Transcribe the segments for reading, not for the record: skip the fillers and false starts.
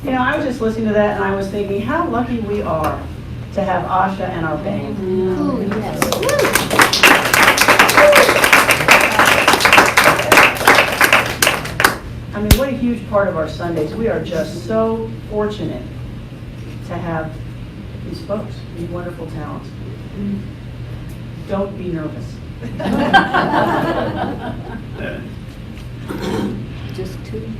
You know, I was just listening to that and I was thinking how lucky we are to have Asha and our band. Oh, yes. I mean, what a huge part of our Sundays. We are just so fortunate to have these folks, these wonderful talents. Don't be nervous. Just two.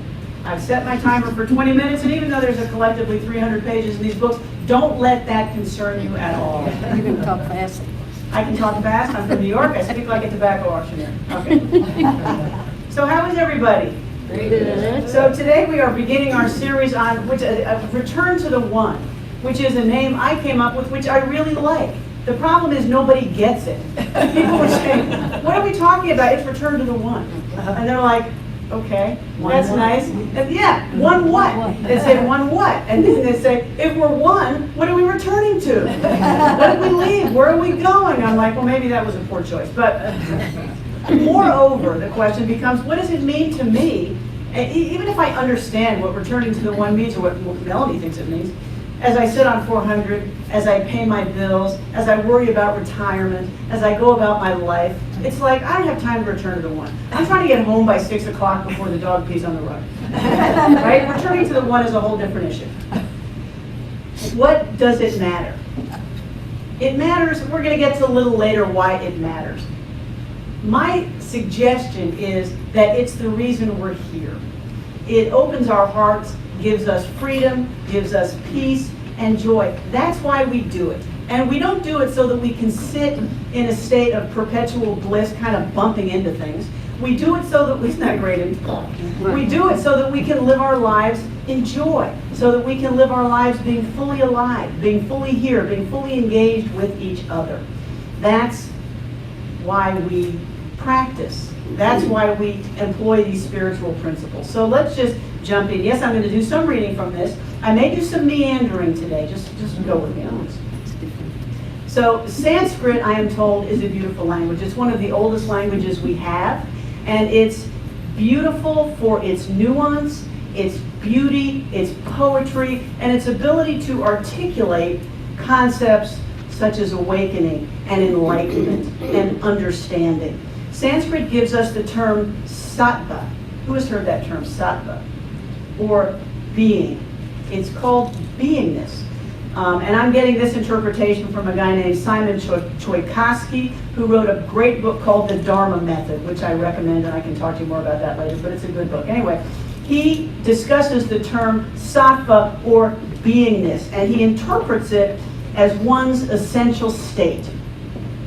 I've set my timer for 20 minutes, and even though there's a collectively 300 pages in these books, don't let that concern you at all. You can talk fast. I can talk fast. I'm from New York. I speak like a tobacco auctioneer. Okay. So how is everybody? Good. So today we are beginning our series on which Return to the One, which is a name I came up with, which I really like. The problem is nobody gets it. People were saying, what are we talking about? It's Return to the One. And they're like, okay, that's nice. And yeah, one what? They say one what? And then they say, if we're one, what are we returning to? What did we leave? Where are we going? I'm like, well, maybe that was a poor choice. But moreover, the question becomes, what does it mean to me? And even if I understand what returning to the one means, or what Melanie thinks it means, as I sit on 400, as I pay my bills, as I worry about retirement, as I go about my life, it's like I don't have time to return to the one. I'm trying to get home by 6 o'clock before the dog pees on the rug. Right? Returning to the one is a whole different issue. What does it matter? It matters. We're going to get to a little later why it matters. My suggestion is that it's the reason we're here. It opens our hearts, gives us freedom, gives us peace and joy. That's why we do it. And we don't do it so that we can sit in a state of perpetual bliss, kind of bumping into things. We do it so that isn't that great? We do it so that we can live our lives in joy, so that we can live our lives being fully alive, being fully here, being fully engaged with each other. That's why we practice. That's why we employ these spiritual principles. So let's just jump in. Yes, I'm going to do some reading from this. I may do some meandering today. Just go with me on this. So Sanskrit, I am told, is a beautiful language. It's one of the oldest languages we have, and it's beautiful for its nuance, its beauty, its poetry, and its ability to articulate concepts such as awakening and enlightenment and understanding. Sanskrit gives us the term sattva. Who has heard that term, sattva? Or being. It's called beingness. And I'm getting this interpretation from a guy named Simon Choikowski, who wrote a great book called The Dharma Method, which I recommend, and I can talk to you more about that later, but it's a good book. Anyway, he discusses the term sattva, or beingness, and he interprets it as one's essential state.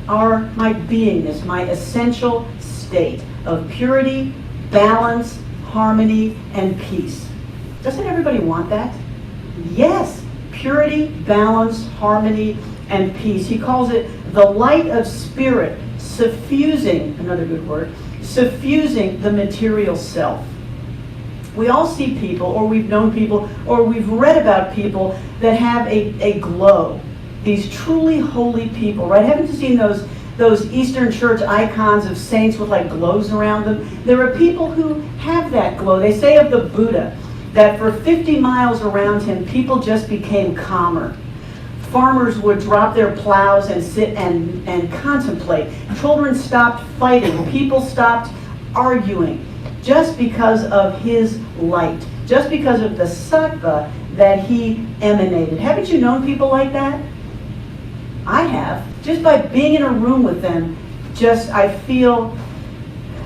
My beingness, my essential state of purity, balance, harmony, and peace. Doesn't everybody want that? Yes, purity, balance, harmony, and peace. He calls it the light of spirit, suffusing, another good word, suffusing the material self. We all see people, or we've known people, or we've read about people that have a glow. These truly holy people, right? Haven't you seen those Eastern Church icons of saints with like glows around them? There are people who have that glow. They say of the Buddha that for 50 miles around him, people just became calmer. Farmers would drop their plows and sit and contemplate. Children stopped fighting. People stopped arguing just because of his light, just because of the sattva that he emanated. Haven't you known people like that? I have. Just by being in a room with them, I feel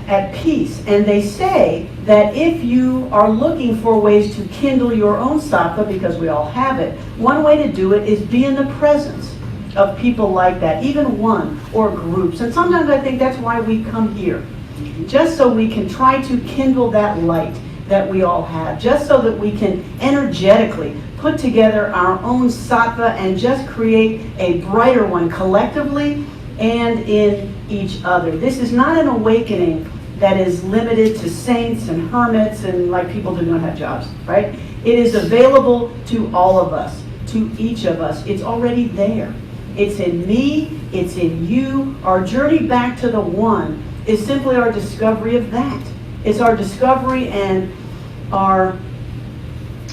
at peace. And they say that if you are looking for ways to kindle your own sattva, because we all have it, one way to do it is be in the presence of people like that, even one or groups. And sometimes I think that's why we come here, just so we can try to kindle that light that we all have, just so that we can energetically put together our own sattva and just create a brighter one collectively and in each other. This is not an awakening that is limited to saints and hermits and like people who don't have jobs, right? It is available to all of us, to each of us. It's already there. It's in me, it's in you. Our journey back to the one is simply our discovery of that. It's our discovery and our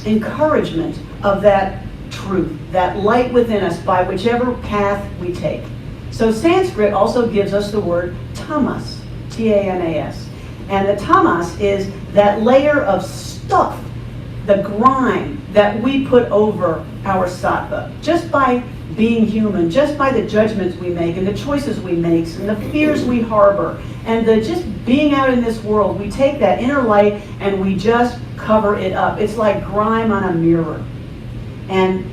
encouragement of that truth, that light within us by whichever path we take. So Sanskrit also gives us the word tamas, T-A-M-A-S. And the tamas is that layer of stuff, the grime that we put over our sattva, just by being human, just by the judgments we make and the choices we make and the fears we harbor and the just being out in this world. We take that inner light and we just cover it up. It's like grime on a mirror. And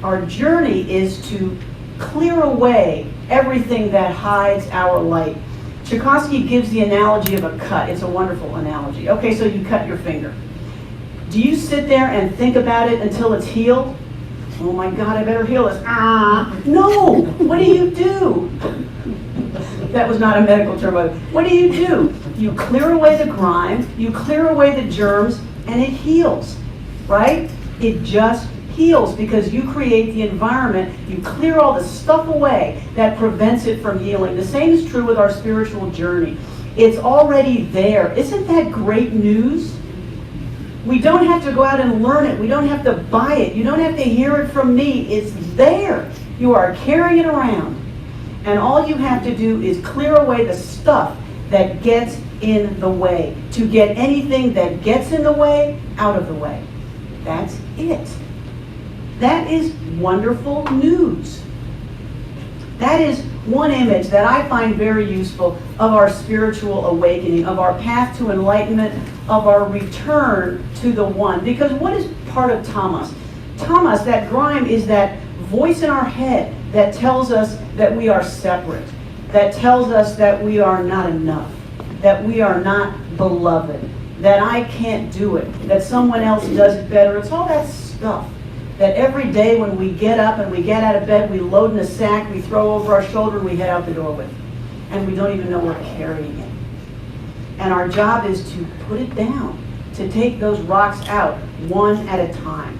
our journey is to clear away everything that hides our light. Tchaikovsky gives the analogy of a cut. It's a wonderful analogy. Okay, so you cut your finger. Do you sit there and think about it until it's healed? Oh my God, I better heal this. No! What do? That was not a medical term. What do? You clear away the grime, you clear away the germs, and it heals, right? It just heals because you create the environment, you clear all the stuff away that prevents it from healing. The same is true with our spiritual journey. It's already there. Isn't that great news? We don't have to go out and learn it. We don't have to buy it. You don't have to hear it from me. It's there. You are carrying it around. And all you have to do is clear away the stuff that gets in the way. To get anything that gets in the way, out of the way. That's it. That is wonderful news. That is one image that I find very useful of our spiritual awakening, of our path to enlightenment, of our return to the one. Because what is part of tamas? Tamas, that grime, is that voice in our head that tells us that we are separate, that tells us that we are not enough, that we are not beloved, that I can't do it, that someone else does it better. It's all that stuff that every day when we get up and we get out of bed, we load in a sack, we throw over our shoulder, and we head out the door with it. And we don't even know we're carrying it. And our job is to put it down, to take those rocks out one at a time.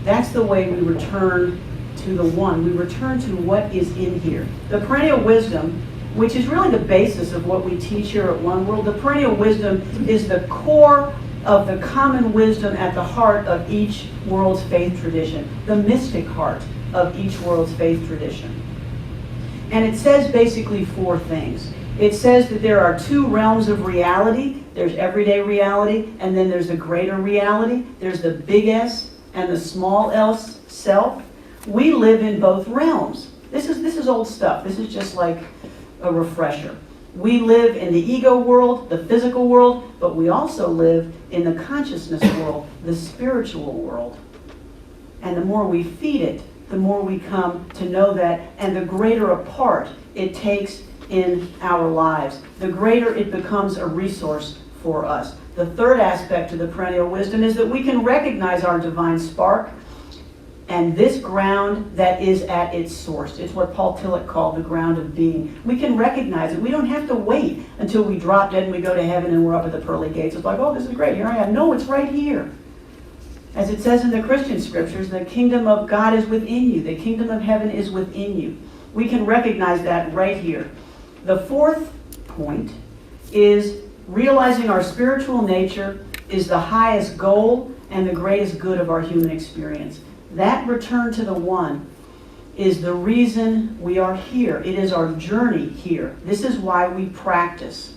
That's the way we return to the one. We return to what is in here. The Perennial Wisdom, which is really the basis of what we teach here at One World, the Perennial Wisdom is the core of the common wisdom at the heart of each world's faith tradition, the mystic heart of each world's faith tradition. And it says basically four things. It says that there are two realms of reality. There's everyday reality, and then there's a greater reality. There's the big S and the small S self. We live in both realms. This is old stuff. This is just like a refresher. We live in the ego world, the physical world, but we also live in the consciousness world, the spiritual world. And the more we feed it, the more we come to know that, and the greater a part it takes in our lives, the greater it becomes a resource for us. The third aspect of the Perennial Wisdom is that we can recognize our divine spark and this ground that is at its source. It's what Paul Tillich called the ground of being. We can recognize it. We don't have to wait until we drop dead and we go to heaven and we're up at the pearly gates. It's like, oh, this is great, here I am. No, it's right here. As it says in the Christian scriptures, the kingdom of God is within you. The kingdom of heaven is within you. We can recognize that right here. The fourth point is realizing our spiritual nature is the highest goal and the greatest good of our human experience. That return to the one is the reason we are here. It is our journey here. This is why we practice.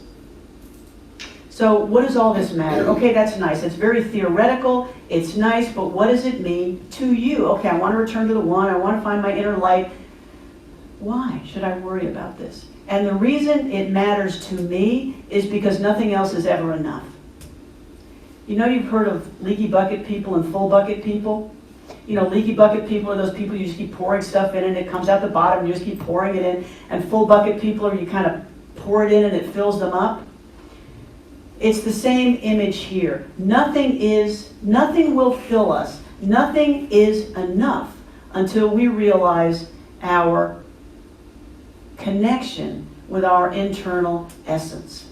So what does all this matter? Okay, that's nice. It's very theoretical. It's nice, but what does it mean to you? Okay, I want to return to the one. I want to find my inner light. Why should I worry about this? And the reason it matters to me is because nothing else is ever enough. You know, you've heard of leaky bucket people and full bucket people? You know, leaky bucket people are those people you just keep pouring stuff in and it comes out the bottom, you just keep pouring it in. And full bucket people are you kind of pour it in and it fills them up. It's the same image here. Nothing will fill us. Nothing is enough until we realize our connection with our internal essence.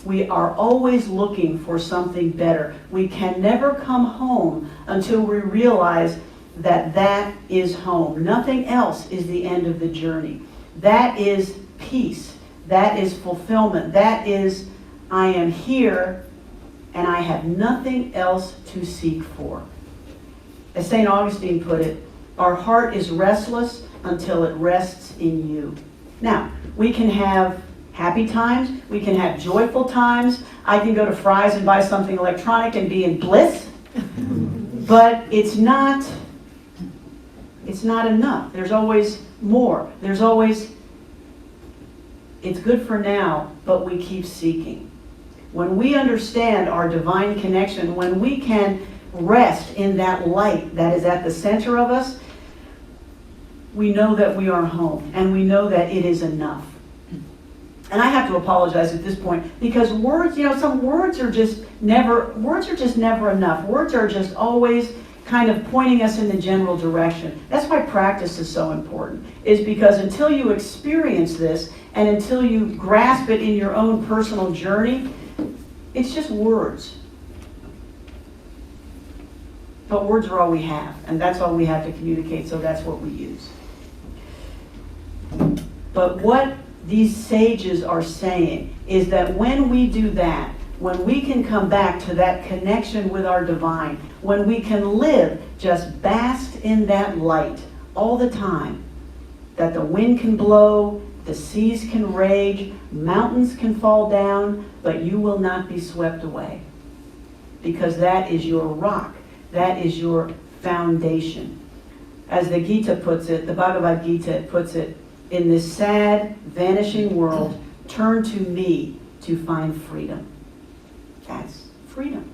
We are always looking for something better. We can never come home until we realize that that is home. Nothing else is the end of the journey. That is peace. That is fulfillment. That is, I am here and I have nothing else to seek for. As St. Augustine put it, our heart is restless until it rests in you. Now, we can have happy times, we can have joyful times. I can go to Fry's and buy something electronic and be in bliss, but it's not enough. There's always more. There's always, it's good for now, but we keep seeking. When we understand our divine connection, when we can rest in that light that is at the center of us, we know that we are home, and we know that it is enough. And I have to apologize at this point, because words, some words are just never enough. Words are just always kind of pointing us in the general direction. That's why practice is so important, is because until you experience this, and until you grasp it in your own personal journey, it's just words. But words are all we have, and that's all we have to communicate, so that's what we use. But what these sages are saying is that when we do that, when we can come back to that connection with our divine, when we can live just basked in that light all the time, that the wind can blow, the seas can rage, mountains can fall down, but you will not be swept away. Because that is your rock. That is your foundation. As the Gita puts it, the Bhagavad Gita puts it, in this sad, vanishing world, turn to me to find freedom. That's freedom.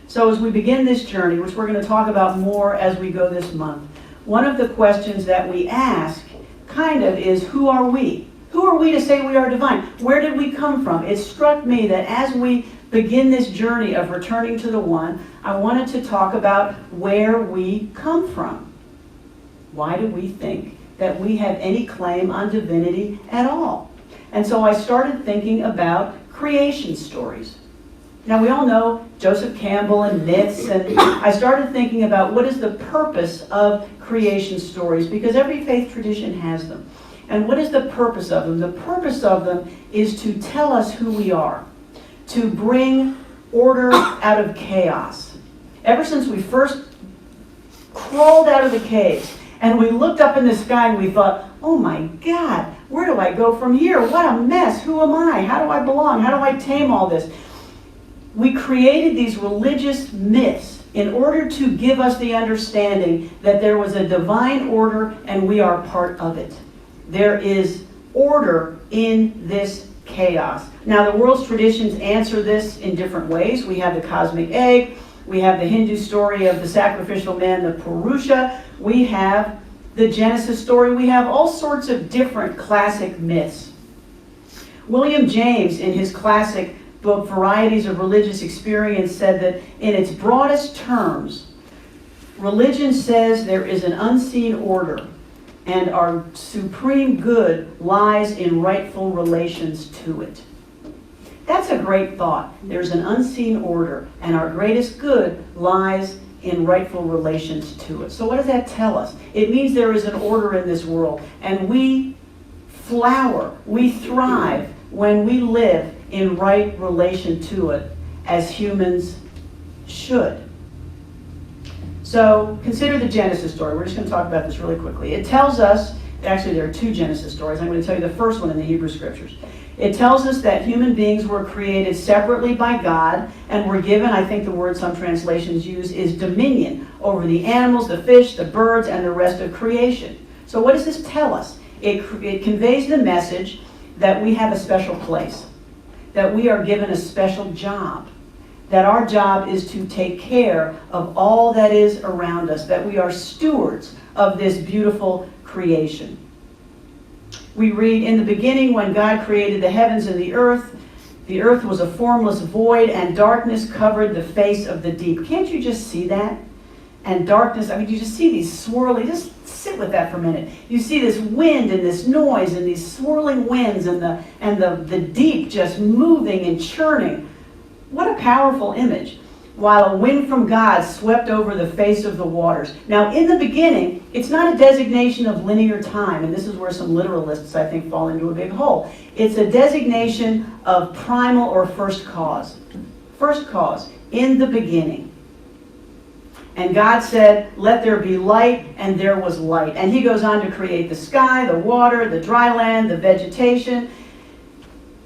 So as we begin this journey, which we're going to talk about more as we go this month, one of the questions that we ask kind of is, who are we? Who are we to say we are divine? Where did we come from? It struck me that as we begin this journey of returning to the One, I wanted to talk about where we come from. Why do we think that we have any claim on divinity at all? And so I started thinking about creation stories. Now we all know Joseph Campbell and myths, and I started thinking about what is the purpose of creation stories, because every faith tradition has them. And what is the purpose of them? The purpose of them is to tell us who we are, to bring order out of chaos. Ever since we first crawled out of the cave, and we looked up in the sky and we thought, oh my God, where do I go from here? What a mess. Who am I? How do I belong? How do I tame all this? We created these religious myths in order to give us the understanding that there was a divine order and we are part of it. There is order in this chaos. Now the world's traditions answer this in different ways. We have the cosmic egg. We have the Hindu story of the sacrificial man, the Purusha. We have the Genesis story. We have all sorts of different classic myths. William James, in his classic book, Varieties of Religious Experience, said that in its broadest terms, religion says there is an unseen order, and our supreme good lies in rightful relations to it. That's a great thought. There's an unseen order, and our greatest good lies in rightful relations to it. So what does that tell us? It means there is an order in this world, and we flower, we thrive when we live in right relation to it, as humans should. So consider the Genesis story. We're just going to talk about this really quickly. It tells us, actually there are two Genesis stories. I'm going to tell you the first one in the Hebrew Scriptures. It tells us that human beings were created separately by God and were given, I think the word some translations use is dominion over the animals, the fish, the birds, and the rest of creation. So what does this tell us? It conveys the message that we have a special place, that we are given a special job, that our job is to take care of all that is around us, that we are stewards of this beautiful creation. We read, in the beginning when God created the heavens and the earth was a formless void, and darkness covered the face of the deep. Can't you just see that? And darkness, you just see these swirling, just sit with that for a minute. You see this wind and this noise and these swirling winds and the deep just moving and churning. What a powerful image. while a wind from God swept over the face of the waters. Now, in the beginning, it's not a designation of linear time, and this is where some literalists, I think, fall into a big hole. It's a designation of primal or first cause. First cause, in the beginning. And God said, let there be light, and there was light. And he goes on to create the sky, the water, the dry land, the vegetation,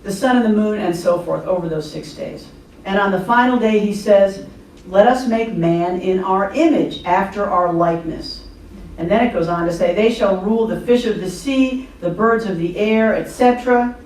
the sun and the moon, and so forth over those 6 days. And on the final day, he says, let us make man in our image, after our likeness. And then it goes on to say, they shall rule the fish of the sea, the birds of the air, etc.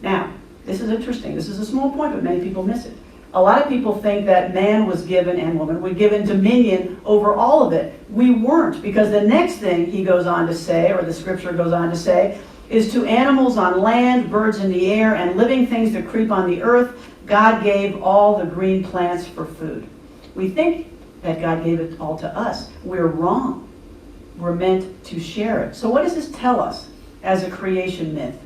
Now, this is interesting. This is a small point, but many people miss it. A lot of people think that man was given, and woman, were given dominion over all of it. We weren't, because the next thing he goes on to say, or the scripture goes on to say, is to animals on land, birds in the air, and living things that creep on the earth, God gave all the green plants for food. We think that God gave it all to us. We're wrong. We're meant to share it. So what does this tell us as a creation myth?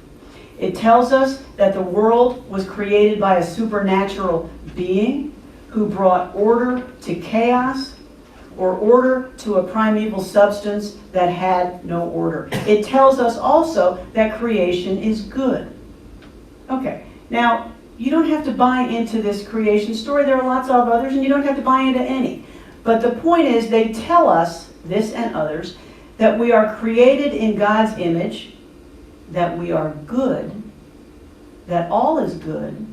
It tells us that the world was created by a supernatural being who brought order to chaos, or order to a primeval substance that had no order. It tells us also that creation is good. Okay, now, you don't have to buy into this creation story. There are lots of others, and you don't have to buy into any. But the point is, they tell us, this and others, that we are created in God's image, that we are good, that all is good,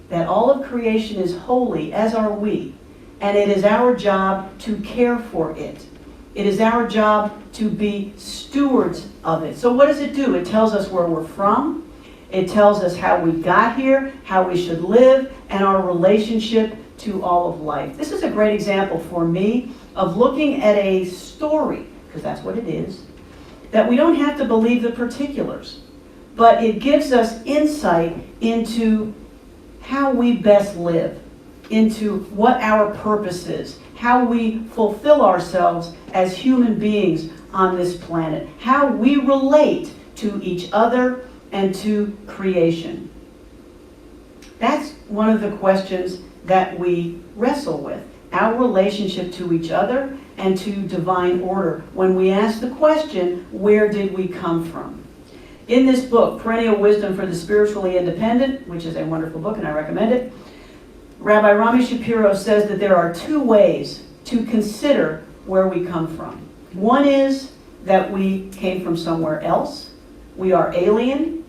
that all of creation is holy, as are we. And it is our job to care for it. It is our job to be stewards of it. So what does it do? It tells us where we're from. It tells us how we got here, how we should live, and our relationship to all of life. This is a great example for me of looking at a story, because that's what it is, that we don't have to believe the particulars, but it gives us insight into how we best live, into what our purpose is, how we fulfill ourselves as human beings on this planet, how we relate to each other and to creation. That's one of the questions that we wrestle with, our relationship to each other and to divine order, when we ask the question, where did we come from? In this book, Perennial Wisdom for the Spiritually Independent, which is a wonderful book and I recommend it, Rabbi Rami Shapiro says that there are 2 ways to consider where we come from. One is that we came from somewhere else. We are alien,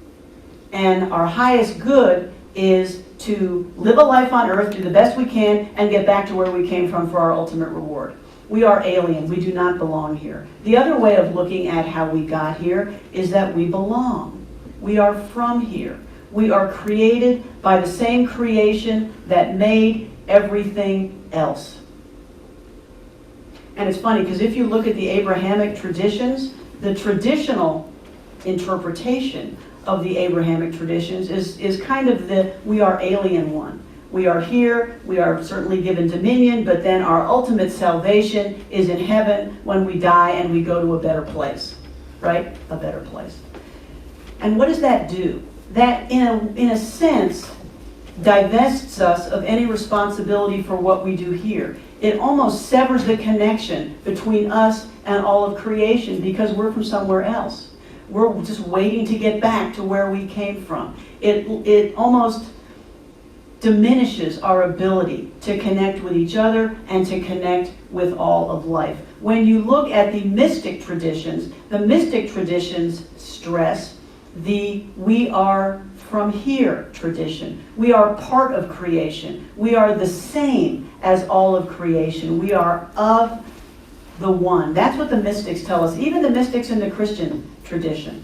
and our highest good is to live a life on earth, do the best we can, and get back to where we came from for our ultimate reward. We are alien. We do not belong here. The other way of looking at how we got here is that we belong. We are from here. We are created by the same creation that made everything else. And it's funny, because if you look at the Abrahamic traditions, the traditional interpretation of the Abrahamic traditions is kind of the we are alien one. We are here, we are certainly given dominion, but then our ultimate salvation is in heaven when we die and we go to a better place, right? A better place. And what does that do? That, in a sense, divests us of any responsibility for what we do here. It almost severs the connection between us and all of creation because we're from somewhere else. We're just waiting to get back to where we came from. It almost diminishes our ability to connect with each other and to connect with all of life. When you look at the mystic traditions stress the we are from here tradition. We are part of creation. We are the same as all of creation. We are of the one. That's what the mystics tell us, even the mystics in the Christian tradition.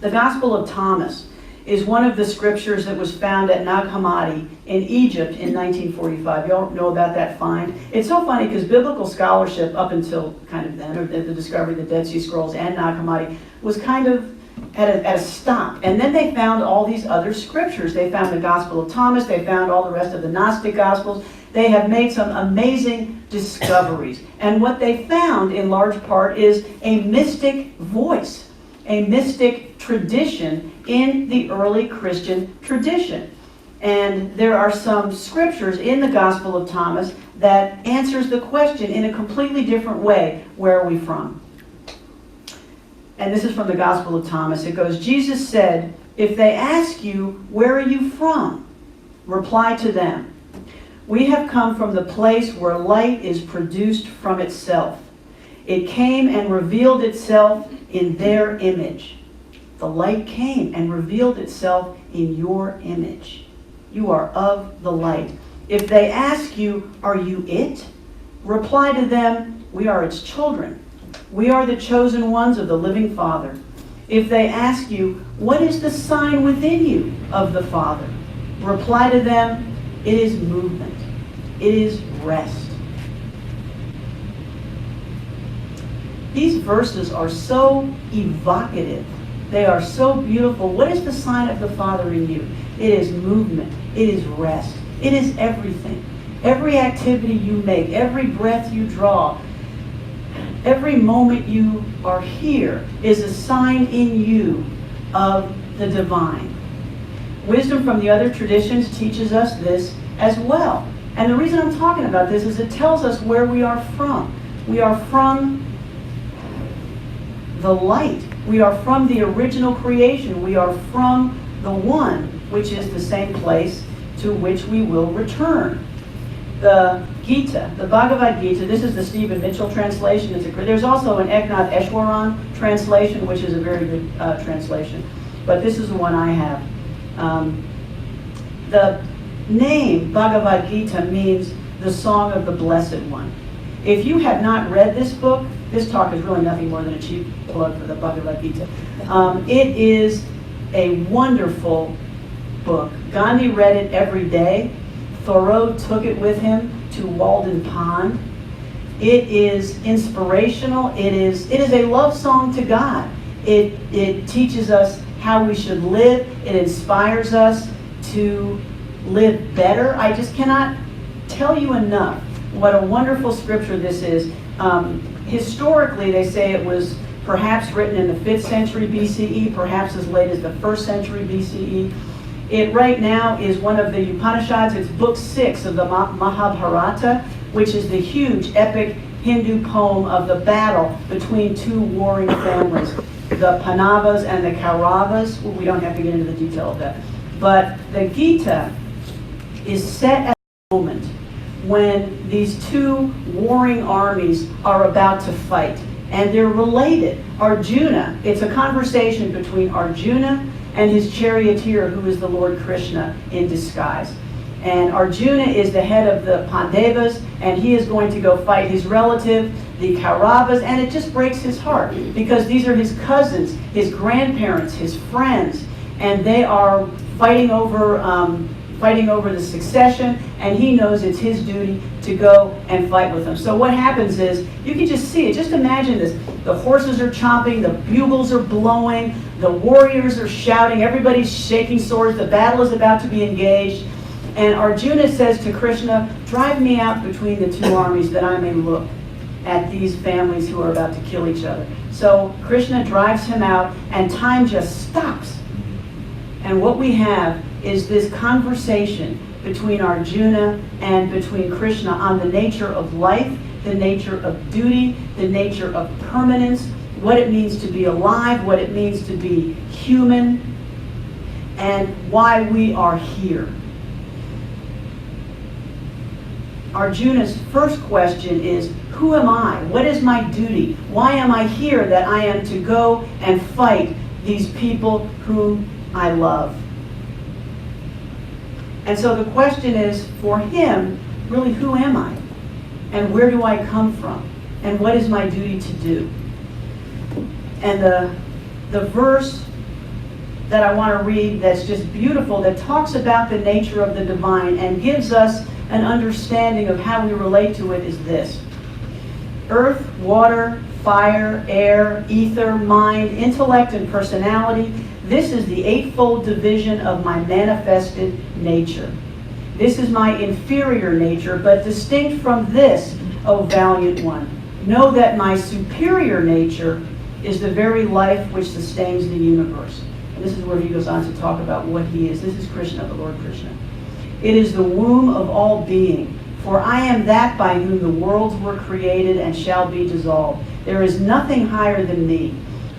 The Gospel of Thomas is one of the scriptures that was found at Nag Hammadi in Egypt in 1945. You all know about that find? It's so funny because biblical scholarship up until kind of then, or the discovery of the Dead Sea Scrolls and Nag Hammadi, was kind of at a stop. And then they found all these other scriptures. They found the Gospel of Thomas. They found all the rest of the Gnostic Gospels. They have made some amazing discoveries. And what they found, in large part, is a mystic voice, a mystic tradition in the early Christian tradition. And there are some scriptures in the Gospel of Thomas that answers the question in a completely different way. Where are we from? And this is from the Gospel of Thomas. It goes, Jesus said, if they ask you, where are you from? Reply to them, we have come from the place where light is produced from itself. It came and revealed itself in their image. The light came and revealed itself in your image. You are of the light. If they ask you, are you it? Reply to them, we are its children. We are the chosen ones of the living Father. If they ask you, what is the sign within you of the Father? Reply to them, it is movement. It is rest. These verses are so evocative. They are so beautiful. What is the sign of the Father in you? It is movement. It is rest. It is everything. Every activity you make, every breath you draw, every moment you are here is a sign in you of the divine. Wisdom from the other traditions teaches us this as well. And the reason I'm talking about this is it tells us where we are from. We are from the light. We are from the original creation. We are from the one, which is the same place to which we will return. The Gita, the Bhagavad Gita, this is the Stephen Mitchell translation. There's also an Eknath Eshwaran translation, which is a very good translation. But this is the one I have. The name Bhagavad Gita means the song of the Blessed One. If you have not read this book, this talk is really nothing more than a cheap plug for the Bhagavad Gita. It is a wonderful book. Gandhi read it every day. Thoreau took it with him to Walden Pond. It is inspirational. It is a love song to God. It teaches us how we should live. It inspires us to live better. I just cannot tell you enough what a wonderful scripture this is. Historically, they say it was perhaps written in the 5th century BCE, perhaps as late as the 1st century BCE. It right now is one of the Upanishads. It's book 6 of the Mahabharata, which is the huge epic Hindu poem of the battle between two warring families, the Pandavas and the Kauravas. Well, we don't have to get into the detail of that. But the Gita is set at the moment when these two warring armies are about to fight. And they're related. Arjuna, it's a conversation between Arjuna and his charioteer, who is the Lord Krishna in disguise. And Arjuna is the head of the Pandavas, and he is going to go fight his relative, the Kauravas, and it just breaks his heart, because these are his cousins, his grandparents, his friends, and they are fighting over the succession, and he knows it's his duty to go and fight with them. So what happens is, you can just see it, just imagine this. The horses are chomping, the bugles are blowing, the warriors are shouting, everybody's shaking swords, the battle is about to be engaged. And Arjuna says to Krishna, drive me out between the two armies that I may look at these families who are about to kill each other. So Krishna drives him out, and time just stops. And what we have is this conversation between Arjuna and between Krishna on the nature of life, the nature of duty, the nature of permanence, what it means to be alive, what it means to be human, and why we are here. Arjuna's first question is, who am I? What is my duty? Why am I here that I am to go and fight these people whom I love? And so the question is, for him, really, who am I? And where do I come from? And what is my duty to do? And the verse that I want to read that's just beautiful, that talks about the nature of the divine and gives us an understanding of how we relate to it, is this. Earth, water, fire, air, ether, mind, intellect, and personality. This is the eightfold division of my manifested nature. This is my inferior nature, but distinct from this, O valiant one. Know that my superior nature is the very life which sustains the universe. And this is where he goes on to talk about what he is. This is Krishna, the Lord Krishna. It is the womb of all being. For I am that by whom the worlds were created and shall be dissolved. There is nothing higher than me.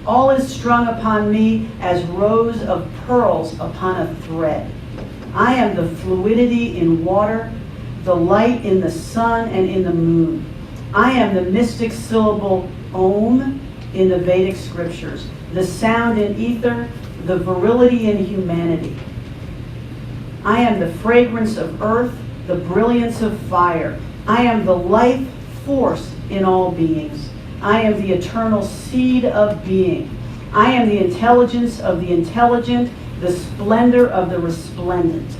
All is strung upon me as rows of pearls upon a thread. I am the fluidity in water, the light in the sun and in the moon. I am the mystic syllable Om in the Vedic scriptures, the sound in ether, the virility in humanity. I am the fragrance of earth, the brilliance of fire. I am the life force in all beings. I am the eternal seed of being. I am the intelligence of the intelligent, the splendor of the resplendent.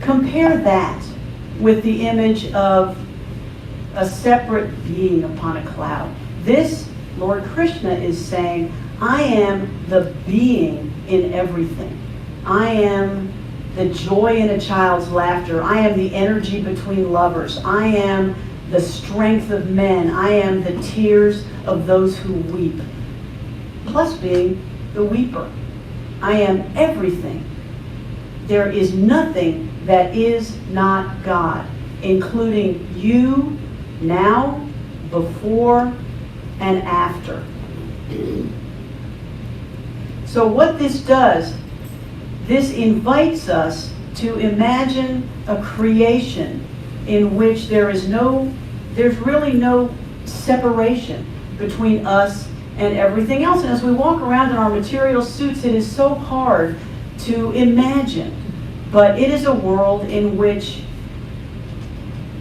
Compare that with the image of a separate being upon a cloud. This, Lord Krishna is saying, I am the being in everything. I am the joy in a child's laughter. I am the energy between lovers. I am the strength of men. I am the tears of those who weep. Plus being the weeper. I am everything. There is nothing that is not God, including you now, before, and after. So what this does, this invites us to imagine a creation in which there's really no separation between us and everything else. And as we walk around in our material suits, it is so hard to imagine. But it is a world in which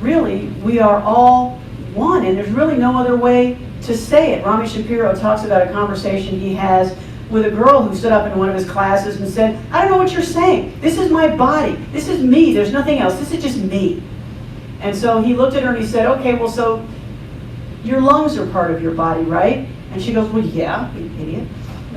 really we are all one, and there's really no other way to say it. Rami Shapiro talks about a conversation he has with a girl who stood up in one of his classes and said, I don't know what you're saying. This is my body. This is me. There's nothing else. This is just me. And so he looked at her and he said, okay, well, so your lungs are part of your body, right? And she goes, well, yeah, you idiot.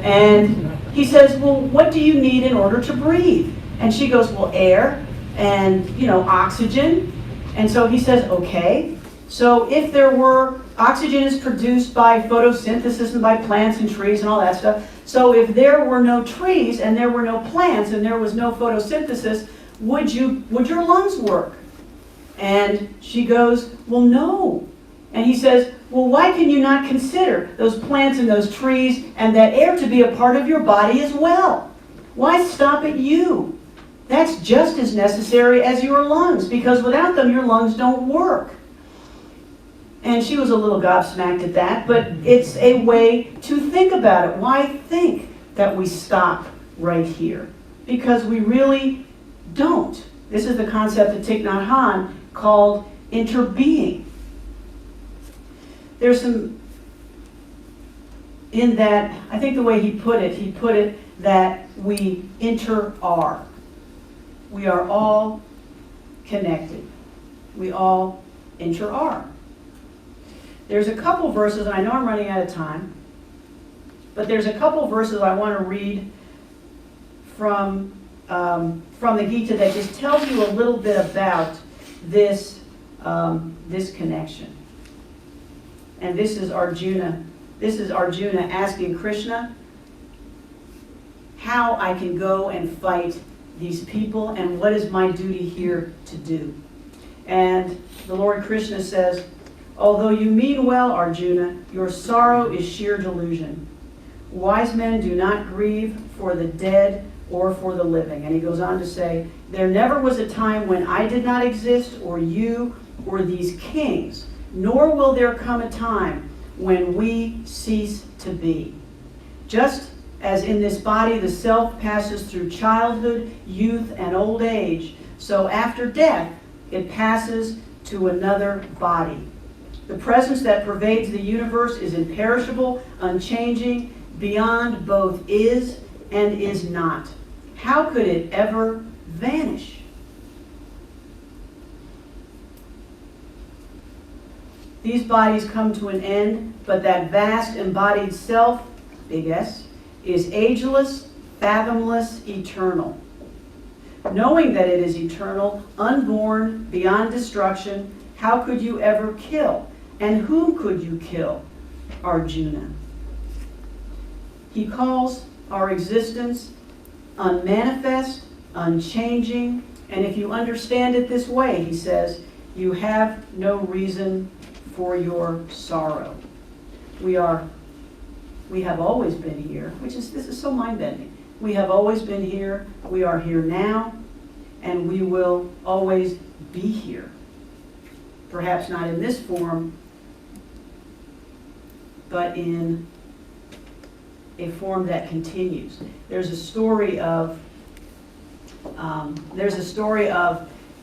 And he says, well, what do you need in order to breathe? And she goes, well, air and, oxygen. And so he says, okay. So if there were, oxygen is produced by photosynthesis and by plants and trees and all that stuff. So if there were no trees and there were no plants and there was no photosynthesis, would your lungs work? And she goes, well, no. And he says, well, why can you not consider those plants and those trees and that air to be a part of your body as well? Why stop at you? That's just as necessary as your lungs, because without them, your lungs don't work. And she was a little gobsmacked at that, but it's a way to think about it. Why think that we stop right here? Because we really don't. This is the concept that Thich Nhat Hanh called interbeing. There's some, in that, I think the way he put it that we inter-are. We are all connected. We all inter-are. There's a couple verses, and I know I'm running out of time, but there's a couple verses I want to read from the Gita that just tells you a little bit about this connection. And this is Arjuna. This is Arjuna asking Krishna how I can go and fight these people and what is my duty here to do. And the Lord Krishna says, although you mean well, Arjuna, your sorrow is sheer delusion. Wise men do not grieve for the dead or for the living. And he goes on to say, there never was a time when I did not exist, or you, or these kings, nor will there come a time when we cease to be. Just as in this body the self passes through childhood, youth, and old age, so after death it passes to another body. The presence that pervades the universe is imperishable, unchanging, beyond both is and is not. How could it ever vanish? These bodies come to an end, but that vast embodied self, big S, is ageless, fathomless, eternal. Knowing that it is eternal, unborn, beyond destruction, how could you ever kill? And whom could you kill? Arjuna. He calls our existence unmanifest, unchanging, and if you understand it this way, he says, you have no reason for your sorrow. We have always been here, this is so mind-bending. We have always been here, we are here now, and we will always be here. Perhaps not in this form, but in a form that continues. There's a story of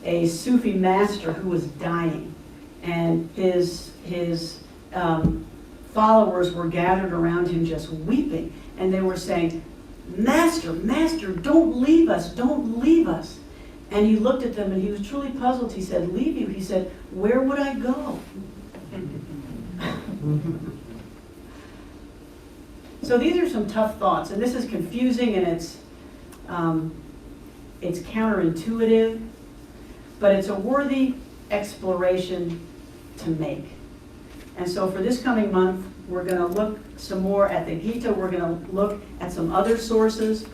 a Sufi master who was dying, and his followers were gathered around him just weeping, and they were saying, "Master, Master, don't leave us, don't leave us." And he looked at them and he was truly puzzled. He said, "Leave you?" He said, "Where would I go?" So these are some tough thoughts, and this is confusing, and it's counterintuitive, but it's a worthy exploration to make. And so for this coming month, we're going to look some more at the Gita. We're going to look at some other sources.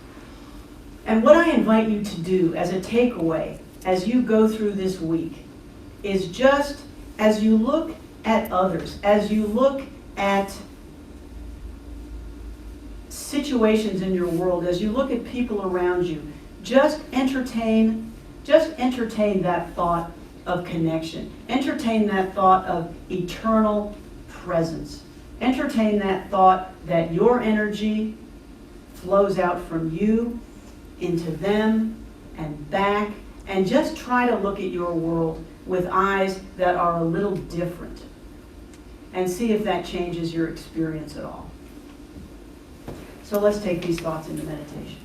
And what I invite you to do as a takeaway as you go through this week is just as you look at others, as you look at situations in your world, as you look at people around you, just entertain that thought of connection. Entertain that thought of eternal presence. Entertain that thought that your energy flows out from you into them and back, and just try to look at your world with eyes that are a little different, and see if that changes your experience at all. So let's take these thoughts into meditation.